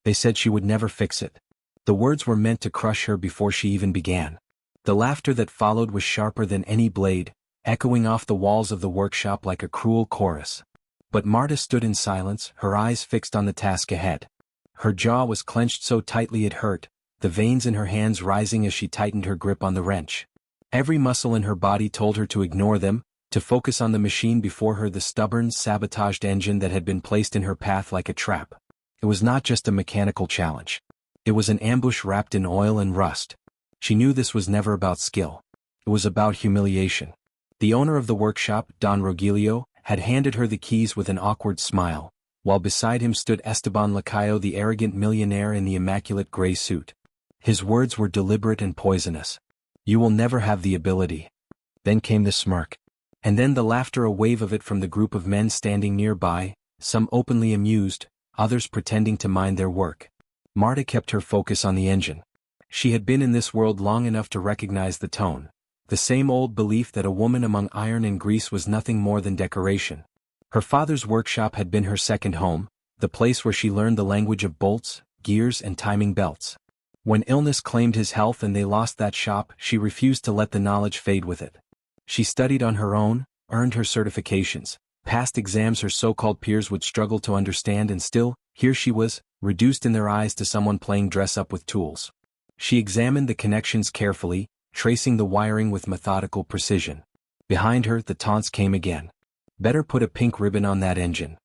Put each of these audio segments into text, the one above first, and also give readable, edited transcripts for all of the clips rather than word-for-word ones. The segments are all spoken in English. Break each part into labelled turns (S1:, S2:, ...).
S1: They said she would never fix it. The words were meant to crush her before she even began. The laughter that followed was sharper than any blade, echoing off the walls of the workshop like a cruel chorus. But Marta stood in silence, her eyes fixed on the task ahead. Her jaw was clenched so tightly it hurt, the veins in her hands rising as she tightened her grip on the wrench. Every muscle in her body told her to ignore them, to focus on the machine before her, the stubborn, sabotaged engine that had been placed in her path like a trap. It was not just a mechanical challenge. It was an ambush wrapped in oil and rust. She knew this was never about skill. It was about humiliation. The owner of the workshop, Don Rogelio, had handed her the keys with an awkward smile, while beside him stood Esteban Lacayo, the arrogant millionaire in the immaculate gray suit. His words were deliberate and poisonous. "You will never have the ability." Then came the smirk. And then the laughter, a wave of it from the group of men standing nearby, some openly amused, others pretending to mind their work. Marta kept her focus on the engine. She had been in this world long enough to recognize the tone. The same old belief that a woman among iron and grease was nothing more than decoration. Her father's workshop had been her second home, the place where she learned the language of bolts, gears and timing belts. When illness claimed his health and they lost that shop, she refused to let the knowledge fade with it. She studied on her own, earned her certifications, passed exams her so-called peers would struggle to understand, and still, here she was, reduced in their eyes to someone playing dress-up with tools. She examined the connections carefully, tracing the wiring with methodical precision. Behind her, the taunts came again. "Better put a pink ribbon on that engine.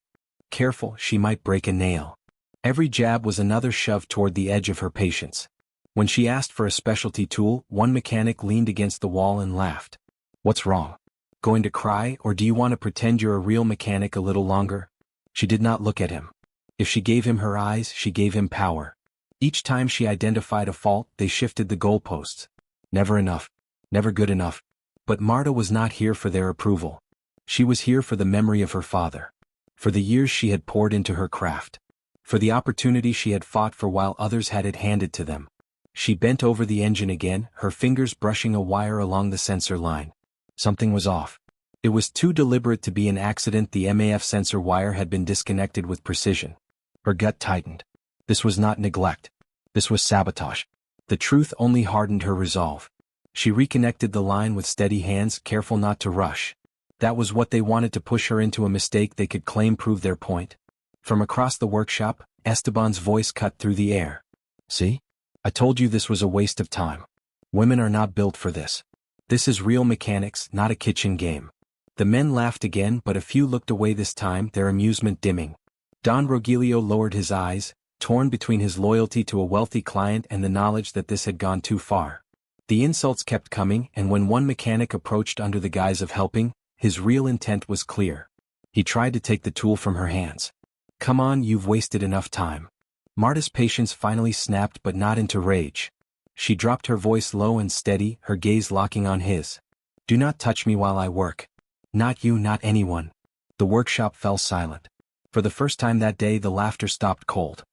S1: Careful, she might break a nail." Every jab was another shove toward the edge of her patience. When she asked for a specialty tool, one mechanic leaned against the wall and laughed. "What's wrong? Going to cry, or do you want to pretend you're a real mechanic a little longer?" She did not look at him. If she gave him her eyes, she gave him power. Each time she identified a fault, they shifted the goalposts. Never enough. Never good enough. But Marta was not here for their approval. She was here for the memory of her father. For the years she had poured into her craft. For the opportunity she had fought for while others had it handed to them. She bent over the engine again, her fingers brushing a wire along the sensor line. Something was off. It was too deliberate to be an accident. The MAF sensor wire had been disconnected with precision. Her gut tightened. This was not neglect. This was sabotage. The truth only hardened her resolve. She reconnected the line with steady hands, careful not to rush. That was what they wanted, to push her into a mistake they could claim proved their point. From across the workshop, Esteban's voice cut through the air. "See? I told you this was a waste of time. Women are not built for this. This is real mechanics, not a kitchen game." The men laughed again, but a few looked away this time, their amusement dimming. Don Rogelio lowered his eyes, torn between his loyalty to a wealthy client and the knowledge that this had gone too far. The insults kept coming, and when one mechanic approached under the guise of helping, his real intent was clear. He tried to take the tool from her hands. "Come on, you've wasted enough time." Marta's patience finally snapped, but not into rage. She dropped her voice low and steady, her gaze locking on his. "Do not touch me while I work. Not you, not anyone." The workshop fell silent. For the first time that day, the laughter stopped cold.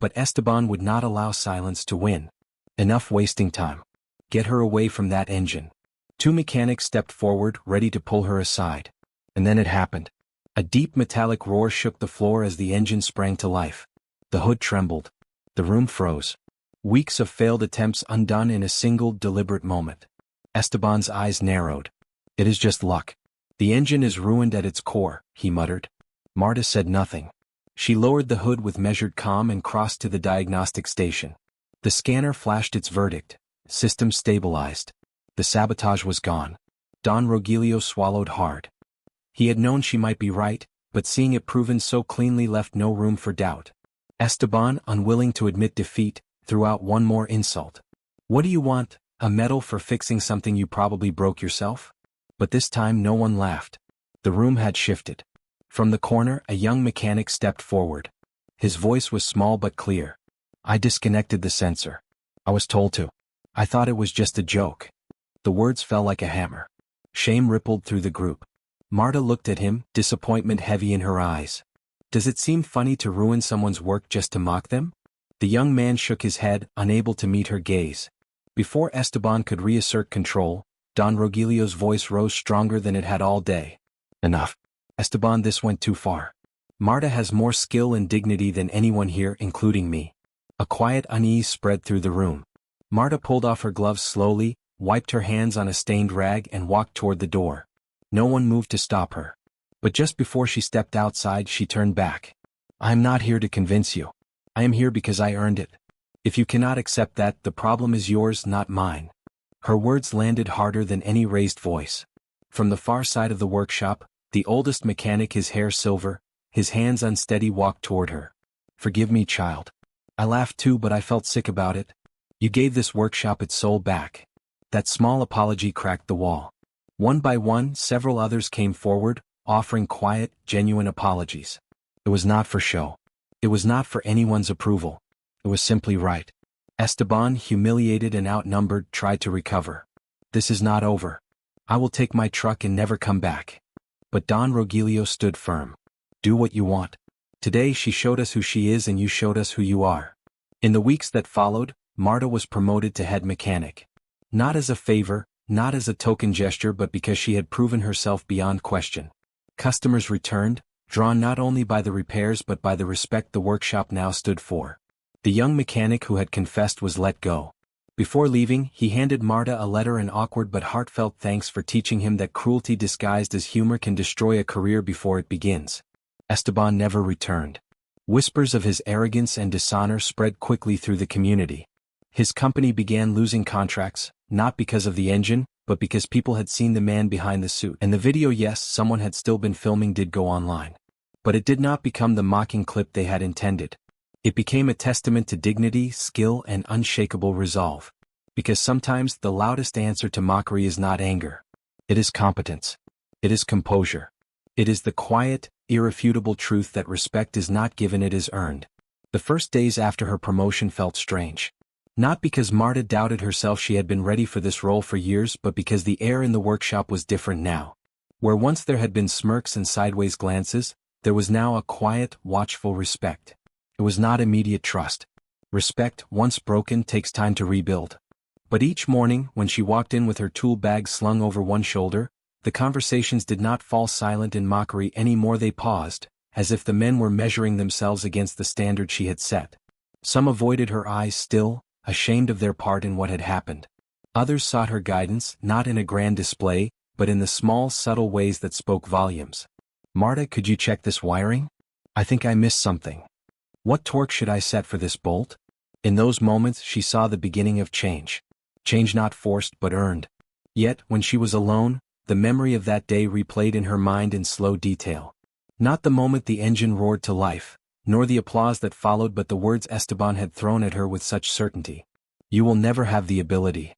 S1: But Esteban would not allow silence to win. "Enough wasting time. Get her away from that engine." Two mechanics stepped forward, ready to pull her aside. And then it happened. A deep metallic roar shook the floor as the engine sprang to life. The hood trembled. The room froze. Weeks of failed attempts undone in a single, deliberate moment. Esteban's eyes narrowed. "It is just luck. The engine is ruined at its core," he muttered. Marta said nothing. She lowered the hood with measured calm and crossed to the diagnostic station. The scanner flashed its verdict. System stabilized. The sabotage was gone. Don Rogelio swallowed hard. He had known she might be right, but seeing it proven so cleanly left no room for doubt. Esteban, unwilling to admit defeat, threw out one more insult. "What do you want? A medal for fixing something you probably broke yourself?" But this time no one laughed. The room had shifted. From the corner, a young mechanic stepped forward. His voice was small but clear. "I disconnected the sensor. I was told to. I thought it was just a joke." The words fell like a hammer. Shame rippled through the group. Marta looked at him, disappointment heavy in her eyes. "Does it seem funny to ruin someone's work just to mock them?" The young man shook his head, unable to meet her gaze. Before Esteban could reassert control, Don Rogelio's voice rose stronger than it had all day. "Enough. Esteban, this went too far. Marta has more skill and dignity than anyone here, including me. A quiet unease spread through the room. Marta pulled off her gloves slowly, wiped her hands on a stained rag and walked toward the door. No one moved to stop her. But just before she stepped outside, she turned back. "I am not here to convince you. I am here because I earned it. If you cannot accept that, the problem is yours, not mine." Her words landed harder than any raised voice. From the far side of the workshop, the oldest mechanic, his hair silver, his hands unsteady, walked toward her. "Forgive me, child. I laughed too, but I felt sick about it. You gave this workshop its soul back." That small apology cracked the wall. One by one, several others came forward, offering quiet, genuine apologies. It was not for show. It was not for anyone's approval. It was simply right. Esteban, humiliated and outnumbered, tried to recover. "This is not over. I will take my truck and never come back." But Don Rogelio stood firm. "Do what you want. Today she showed us who she is and you showed us who you are." In the weeks that followed, Marta was promoted to head mechanic. Not as a favor, not as a token gesture, but because she had proven herself beyond question. Customers returned, drawn not only by the repairs but by the respect the workshop now stood for. The young mechanic who had confessed was let go. Before leaving, he handed Marta a letter, an awkward but heartfelt thanks for teaching him that cruelty disguised as humor can destroy a career before it begins. Esteban never returned. Whispers of his arrogance and dishonor spread quickly through the community. His company began losing contracts, not because of the engine, but because people had seen the man behind the suit. And the video, yes, someone had still been filming, did go online. But it did not become the mocking clip they had intended. It became a testament to dignity, skill, and unshakable resolve. Because sometimes the loudest answer to mockery is not anger. It is competence. It is composure. It is the quiet, irrefutable truth that respect is not given, it is earned. The first days after her promotion felt strange. Not because Marta doubted herself, she had been ready for this role for years, but because the air in the workshop was different now. Where once there had been smirks and sideways glances, there was now a quiet, watchful respect. It was not immediate trust. Respect, once broken, takes time to rebuild. But each morning, when she walked in with her tool bag slung over one shoulder, the conversations did not fall silent in mockery anymore. They paused, as if the men were measuring themselves against the standard she had set. Some avoided her eyes still, ashamed of their part in what had happened. Others sought her guidance, not in a grand display, but in the small, subtle ways that spoke volumes. "Marta, could you check this wiring? I think I missed something. What torque should I set for this bolt?" In those moments she saw the beginning of change. Change not forced but earned. Yet, when she was alone, the memory of that day replayed in her mind in slow detail. Not the moment the engine roared to life, nor the applause that followed, but the words Esteban had thrown at her with such certainty. "You will never have the ability."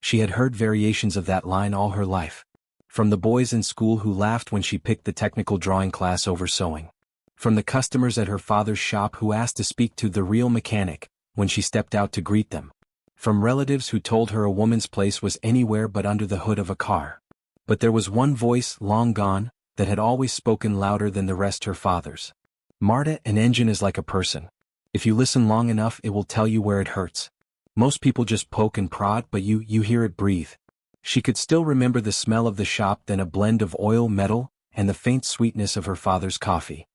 S1: She had heard variations of that line all her life. From the boys in school who laughed when she picked the technical drawing class over sewing. From the customers at her father's shop who asked to speak to the real mechanic when she stepped out to greet them. From relatives who told her a woman's place was anywhere but under the hood of a car. But there was one voice, long gone, that had always spoken louder than the rest, her father's. "Marta, an engine is like a person. If you listen long enough, it will tell you where it hurts. Most people just poke and prod, but you hear it breathe." She could still remember the smell of the shop, then a blend of oil, metal, and the faint sweetness of her father's coffee.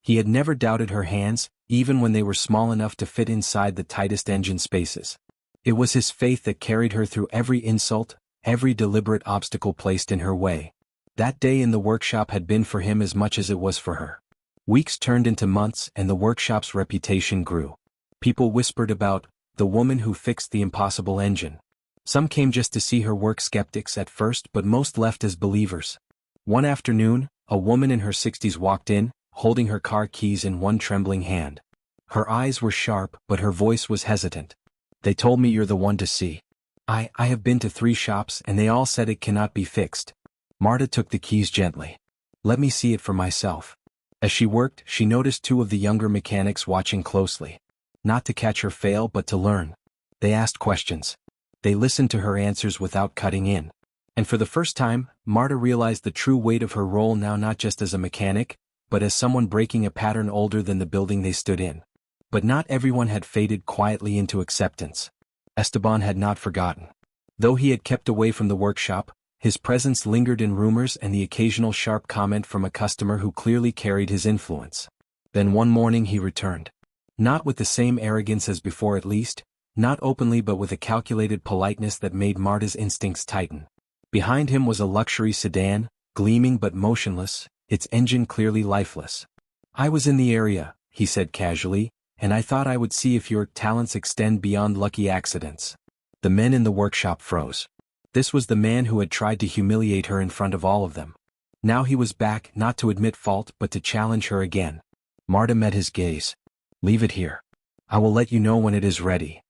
S1: He had never doubted her hands, even when they were small enough to fit inside the tightest engine spaces. It was his faith that carried her through every insult, every deliberate obstacle placed in her way. That day in the workshop had been for him as much as it was for her. Weeks turned into months and the workshop's reputation grew. People whispered about the woman who fixed the impossible engine. Some came just to see her work, skeptics at first, but most left as believers. One afternoon, a woman in her 60s walked in, holding her car keys in one trembling hand. Her eyes were sharp, but her voice was hesitant. "They told me you're the one to see. I have been to 3 shops and they all said it cannot be fixed." Marta took the keys gently. "Let me see it for myself." As she worked, she noticed 2 of the younger mechanics watching closely. Not to catch her fail, but to learn. They asked questions. They listened to her answers without cutting in. And for the first time, Marta realized the true weight of her role now, not just as a mechanic, but as someone breaking a pattern older than the building they stood in. But not everyone had faded quietly into acceptance. Esteban had not forgotten. Though he had kept away from the workshop, his presence lingered in rumors and the occasional sharp comment from a customer who clearly carried his influence. Then one morning he returned. Not with the same arrogance as before at least, not openly but with a calculated politeness that made Marta's instincts tighten. Behind him was a luxury sedan, gleaming but motionless, its engine clearly lifeless. "I was in the area," he said casually, "and I thought I would see if your talents extend beyond lucky accidents." The men in the workshop froze. This was the man who had tried to humiliate her in front of all of them. Now he was back not to admit fault but to challenge her again. Marta met his gaze. "Leave it here. I will let you know when it is ready."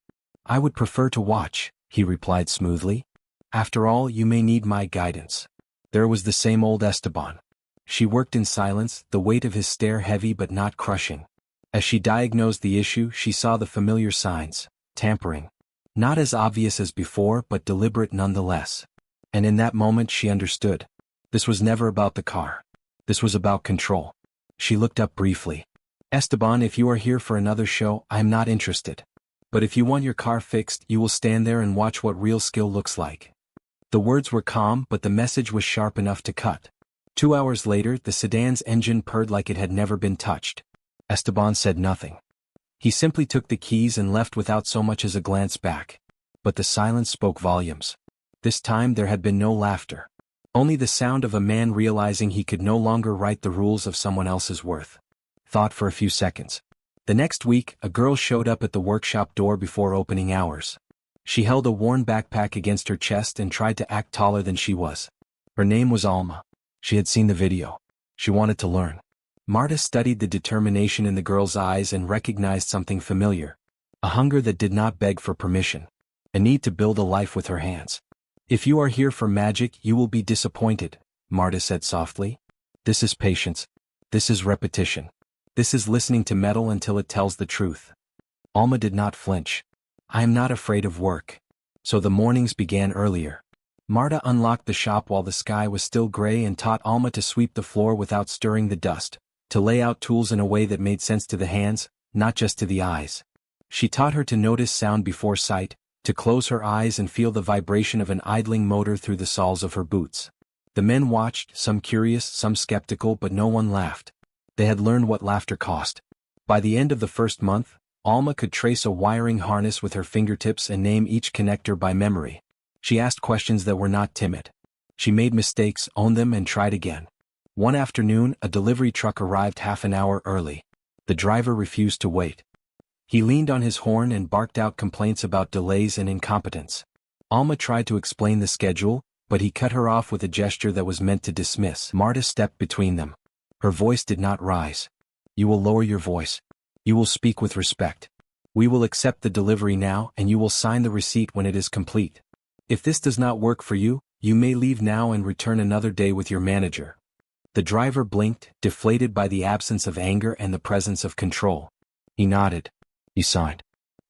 S1: "I would prefer to watch," he replied smoothly. "After all, you may need my guidance." There was the same old Esteban. She worked in silence, the weight of his stare heavy but not crushing. As she diagnosed the issue, she saw the familiar signs: tampering. Not as obvious as before but deliberate nonetheless. And in that moment she understood. This was never about the car. This was about control. She looked up briefly. "Esteban, if you are here for another show, I am not interested. But if you want your car fixed, you will stand there and watch what real skill looks like." The words were calm but the message was sharp enough to cut. 2 hours later, the sedan's engine purred like it had never been touched. Esteban said nothing. He simply took the keys and left without so much as a glance back. But the silence spoke volumes. This time there had been no laughter. Only the sound of a man realizing he could no longer write the rules of someone else's worth. Thought for a few seconds. The next week, a girl showed up at the workshop door before opening hours. She held a worn backpack against her chest and tried to act taller than she was. Her name was Alma. She had seen the video. She wanted to learn. Marta studied the determination in the girl's eyes and recognized something familiar. A hunger that did not beg for permission. A need to build a life with her hands. "If you are here for magic, you will be disappointed," Marta said softly. "This is patience. This is repetition. This is listening to metal until it tells the truth." Alma did not flinch. "I am not afraid of work." So the mornings began earlier. Marta unlocked the shop while the sky was still gray and taught Alma to sweep the floor without stirring the dust, to lay out tools in a way that made sense to the hands, not just to the eyes. She taught her to notice sound before sight, to close her eyes and feel the vibration of an idling motor through the soles of her boots. The men watched, some curious, some skeptical, but no one laughed. They had learned what laughter cost. By the end of the first month, Alma could trace a wiring harness with her fingertips and name each connector by memory. She asked questions that were not timid. She made mistakes, owned them, and tried again. One afternoon, a delivery truck arrived half an hour early. The driver refused to wait. He leaned on his horn and barked out complaints about delays and incompetence. Alma tried to explain the schedule, but he cut her off with a gesture that was meant to dismiss. Marta stepped between them. Her voice did not rise. "You will lower your voice. You will speak with respect. We will accept the delivery now and you will sign the receipt when it is complete. If this does not work for you, you may leave now and return another day with your manager." The driver blinked, deflated by the absence of anger and the presence of control. He nodded. He signed.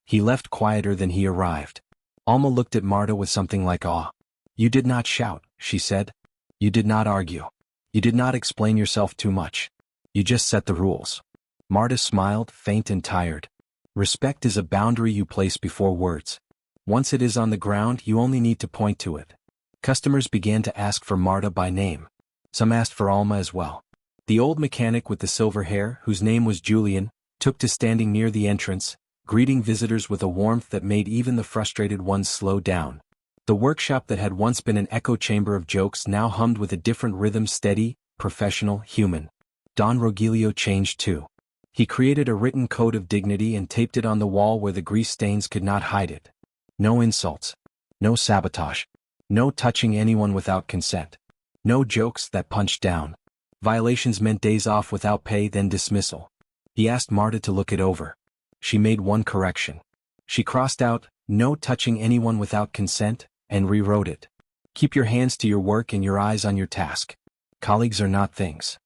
S1: He left quieter than he arrived. Alma looked at Marta with something like awe. "You did not shout," she said. "You did not argue. You did not explain yourself too much. You just set the rules." Marta smiled, faint and tired. Respect is a boundary you place before words. Once it is on the ground, you only need to point to it. Customers began to ask for Marta by name. Some asked for Alma as well. The old mechanic with the silver hair, whose name was Julian, took to standing near the entrance, greeting visitors with a warmth that made even the frustrated ones slow down. The workshop that had once been an echo chamber of jokes now hummed with a different rhythm, steady, professional, human. Don Rogelio changed too. He created a written code of dignity and taped it on the wall where the grease stains could not hide it. No insults. No sabotage. No touching anyone without consent. No jokes that punched down. Violations meant days off without pay, then dismissal. He asked Marta to look it over. She made one correction. She crossed out, "No touching anyone without consent," and rewrote it. "Keep your hands to your work and your eyes on your task. Colleagues are not things."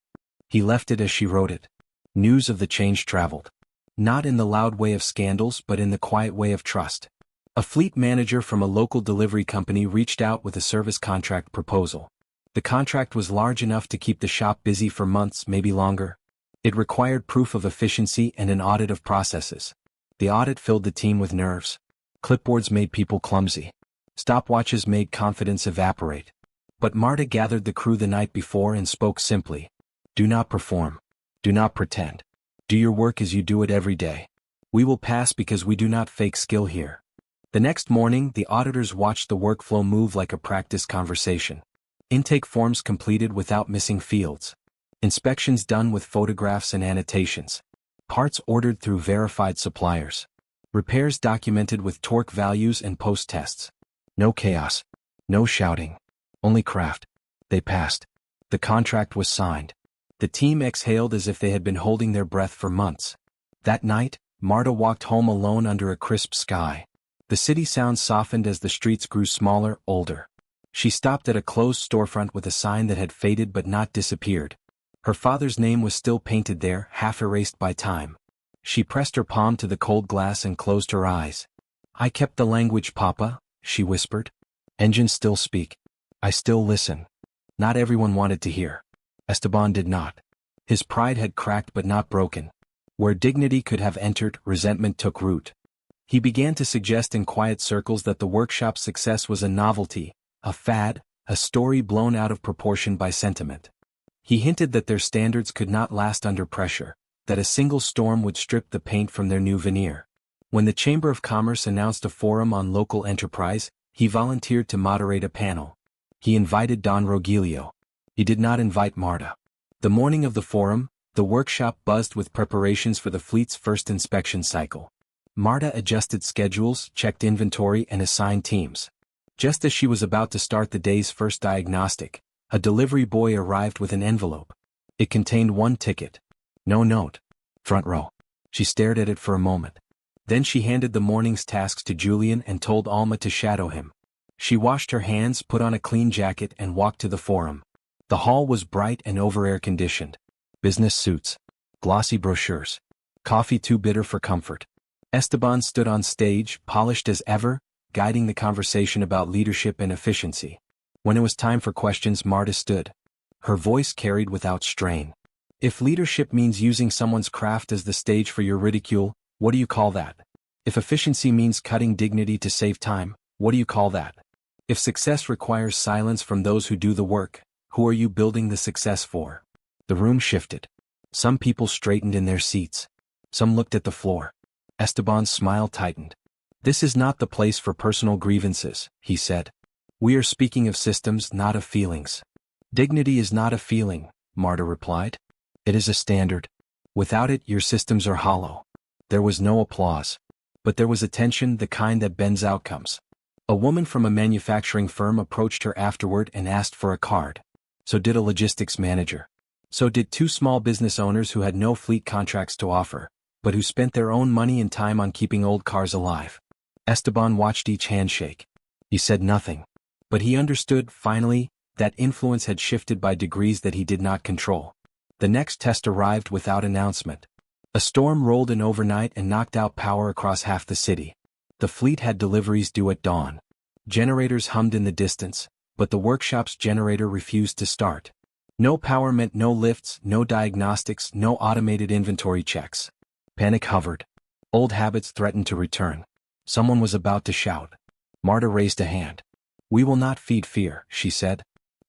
S1: He left it as she wrote it. News of the change traveled. Not in the loud way of scandals but in the quiet way of trust. A fleet manager from a local delivery company reached out with a service contract proposal. The contract was large enough to keep the shop busy for months, maybe longer. It required proof of efficiency and an audit of processes. The audit filled the team with nerves. Clipboards made people clumsy. Stopwatches made confidence evaporate. But Marta gathered the crew the night before and spoke simply. "Do not perform. Do not pretend. Do your work as you do it every day. We will pass because we do not fake skill here. The next morning, the auditors watched the workflow move like a practice conversation. Intake forms completed without missing fields. Inspections done with photographs and annotations. Parts ordered through verified suppliers. Repairs documented with torque values and post-tests. No chaos. No shouting. Only craft. They passed. The contract was signed. The team exhaled as if they had been holding their breath for months. That night, Marta walked home alone under a crisp sky. The city sounds softened as the streets grew smaller, older. She stopped at a closed storefront with a sign that had faded but not disappeared. Her father's name was still painted there, half erased by time. She pressed her palm to the cold glass and closed her eyes. I kept the language, Papa, she whispered. Engines still speak. I still listen. Not everyone wanted to hear. Esteban did not. His pride had cracked but not broken. Where dignity could have entered, resentment took root. He began to suggest in quiet circles that the workshop's success was a novelty, a fad, a story blown out of proportion by sentiment. He hinted that their standards could not last under pressure, that a single storm would strip the paint from their new veneer. When the Chamber of Commerce announced a forum on local enterprise, he volunteered to moderate a panel. He invited Don Rogelio. He did not invite Marta. The morning of the forum, the workshop buzzed with preparations for the fleet's first inspection cycle. Marta adjusted schedules, checked inventory, and assigned teams. Just as she was about to start the day's first diagnostic, a delivery boy arrived with an envelope. It contained one ticket. No note. Front row. She stared at it for a moment. Then she handed the morning's tasks to Julian and told Alma to shadow him. She washed her hands, put on a clean jacket, and walked to the forum. The hall was bright and over-air conditioned. Business suits. Glossy brochures. Coffee too bitter for comfort. Esteban stood on stage, polished as ever, guiding the conversation about leadership and efficiency. When it was time for questions, Marta stood. Her voice carried without strain. If leadership means using someone's craft as the stage for your ridicule, what do you call that? If efficiency means cutting dignity to save time, what do you call that? If success requires silence from those who do the work, who are you building the success for? The room shifted. Some people straightened in their seats. Some looked at the floor. Esteban's smile tightened. This is not the place for personal grievances, he said. We are speaking of systems, not of feelings. Dignity is not a feeling, Marta replied. It is a standard. Without it, your systems are hollow. There was no applause. But there was attention, the kind that bends outcomes. A woman from a manufacturing firm approached her afterward and asked for a card. So did a logistics manager. So did two small business owners who had no fleet contracts to offer, but who spent their own money and time on keeping old cars alive. Esteban watched each handshake. He said nothing. But he understood, finally, that influence had shifted by degrees that he did not control. The next test arrived without announcement. A storm rolled in overnight and knocked out power across half the city. The fleet had deliveries due at dawn. Generators hummed in the distance, but the workshop's generator refused to start. No power meant no lifts, no diagnostics, no automated inventory checks. Panic hovered. Old habits threatened to return. Someone was about to shout. Marta raised a hand. We will not feed fear, she said.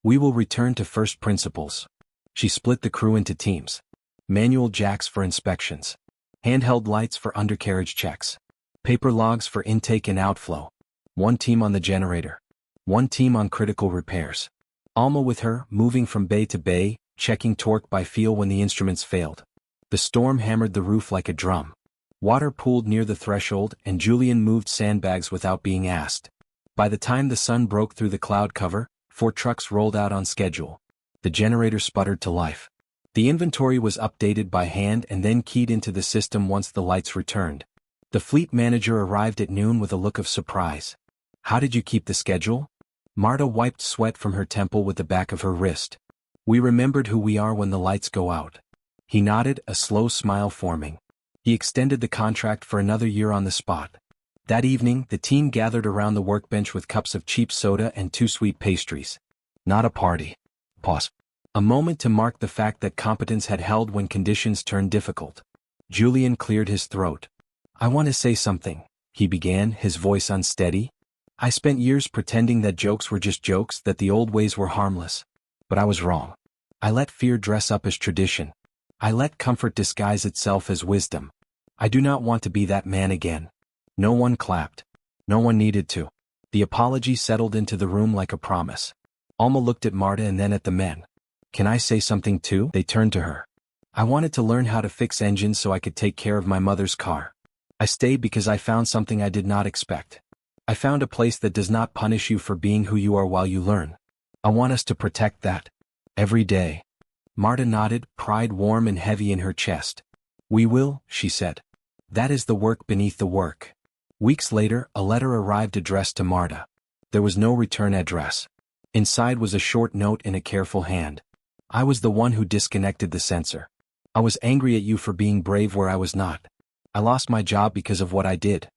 S1: We will return to first principles. She split the crew into teams. Manual jacks for inspections. Handheld lights for undercarriage checks. Paper logs for intake and outflow. One team on the generator. One team on critical repairs. Alma with her, moving from bay to bay, checking torque by feel when the instruments failed. The storm hammered the roof like a drum. Water pooled near the threshold, and Julian moved sandbags without being asked. By the time the sun broke through the cloud cover, 4 trucks rolled out on schedule. The generator sputtered to life. The inventory was updated by hand and then keyed into the system once the lights returned. The fleet manager arrived at noon with a look of surprise. How did you keep the schedule? Marta wiped sweat from her temple with the back of her wrist. We remembered who we are when the lights go out. He nodded, a slow smile forming. He extended the contract for another year on the spot. That evening, the team gathered around the workbench with cups of cheap soda and 2 sweet pastries. Not a party. Pause. A moment to mark the fact that competence had held when conditions turned difficult. Julian cleared his throat. I want to say something, he began, his voice unsteady. I spent years pretending that jokes were just jokes, that the old ways were harmless. But I was wrong. I let fear dress up as tradition. I let comfort disguise itself as wisdom. I do not want to be that man again. No one clapped. No one needed to. The apology settled into the room like a promise. Alma looked at Marta and then at the men. Can I say something too? They turned to her. I wanted to learn how to fix engines so I could take care of my mother's car. I stayed because I found something I did not expect. I found a place that does not punish you for being who you are while you learn. I want us to protect that. Every day. Marta nodded, pride warm and heavy in her chest. We will, she said. That is the work beneath the work. Weeks later, a letter arrived addressed to Marta. There was no return address. Inside was a short note in a careful hand. I was the one who disconnected the sensor. I was angry at you for being brave where I was not. I lost my job because of what I did.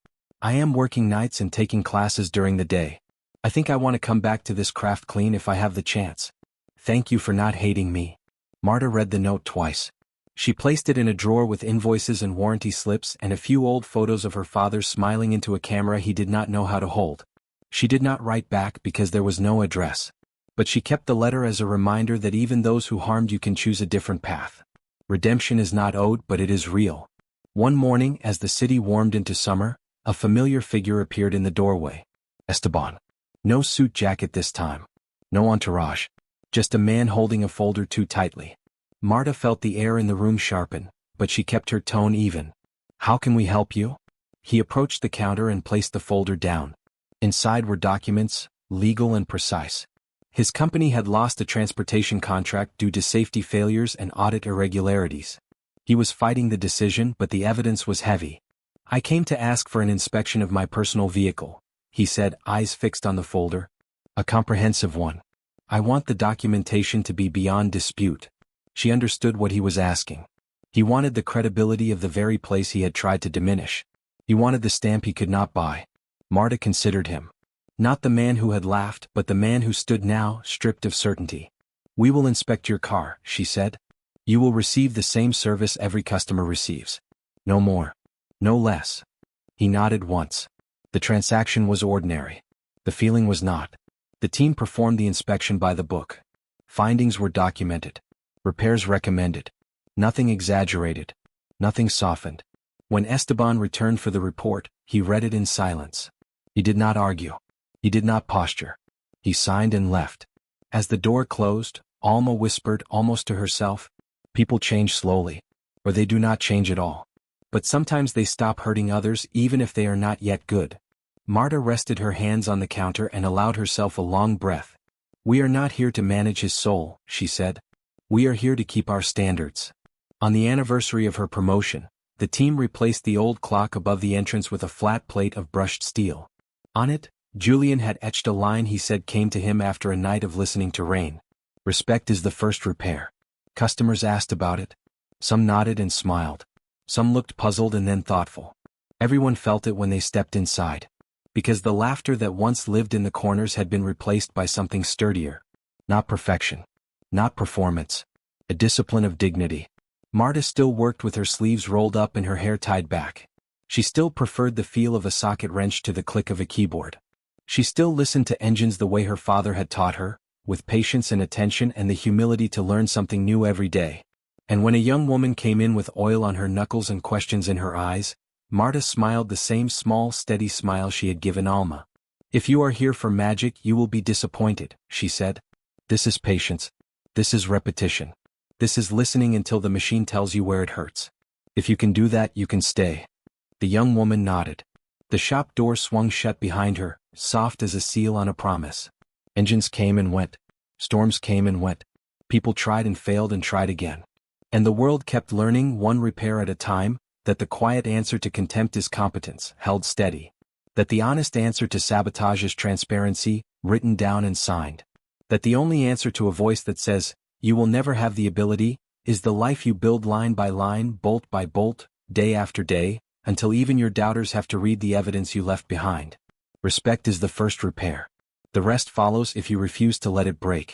S1: I am working nights and taking classes during the day. I think I want to come back to this craft clean if I have the chance. Thank you for not hating me. Marta read the note twice. She placed it in a drawer with invoices and warranty slips and a few old photos of her father smiling into a camera he did not know how to hold. She did not write back because there was no address. But she kept the letter as a reminder that even those who harmed you can choose a different path. Redemption is not owed, but it is real. One morning, as the city warmed into summer, a familiar figure appeared in the doorway. Esteban. No suit jacket this time. No entourage. Just a man holding a folder too tightly. Marta felt the air in the room sharpen, but she kept her tone even. How can we help you? He approached the counter and placed the folder down. Inside were documents, legal and precise. His company had lost a transportation contract due to safety failures and audit irregularities. He was fighting the decision, but the evidence was heavy. I came to ask for an inspection of my personal vehicle, he said, eyes fixed on the folder. A comprehensive one. I want the documentation to be beyond dispute. She understood what he was asking. He wanted the credibility of the very place he had tried to diminish. He wanted the stamp he could not buy. Marta considered him. Not the man who had laughed, but the man who stood now, stripped of certainty. We will inspect your car, she said. You will receive the same service every customer receives. No more. No less. He nodded once. The transaction was ordinary. The feeling was not. The team performed the inspection by the book. Findings were documented. Repairs recommended. Nothing exaggerated. Nothing softened. When Esteban returned for the report, he read it in silence. He did not argue. He did not posture. He signed and left. As the door closed, Alma whispered almost to herself, people change slowly. Or they do not change at all. But sometimes they stop hurting others even if they are not yet good. Marta rested her hands on the counter and allowed herself a long breath. We are not here to manage his soul, she said. We are here to keep our standards. On the anniversary of her promotion, the team replaced the old clock above the entrance with a flat plate of brushed steel. On it, Julian had etched a line he said came to him after a night of listening to rain. Respect is the first repair. Customers asked about it. Some nodded and smiled. Some looked puzzled and then thoughtful. Everyone felt it when they stepped inside. Because the laughter that once lived in the corners had been replaced by something sturdier. Not perfection. Not performance. A discipline of dignity. Marta still worked with her sleeves rolled up and her hair tied back. She still preferred the feel of a socket wrench to the click of a keyboard. She still listened to engines the way her father had taught her, with patience and attention and the humility to learn something new every day. And when a young woman came in with oil on her knuckles and questions in her eyes, Marta smiled the same small, steady smile she had given Alma. If you are here for magic, you will be disappointed, she said. This is patience. This is repetition. This is listening until the machine tells you where it hurts. If you can do that, you can stay. The young woman nodded. The shop door swung shut behind her, soft as a seal on a promise. Engines came and went. Storms came and went. People tried and failed and tried again. And the world kept learning, one repair at a time, that the quiet answer to contempt is competence, held steady. That the honest answer to sabotage is transparency, written down and signed. That the only answer to a voice that says, you will never have the ability, is the life you build line by line, bolt by bolt, day after day, until even your doubters have to read the evidence you left behind. Respect is the first repair. The rest follows if you refuse to let it break.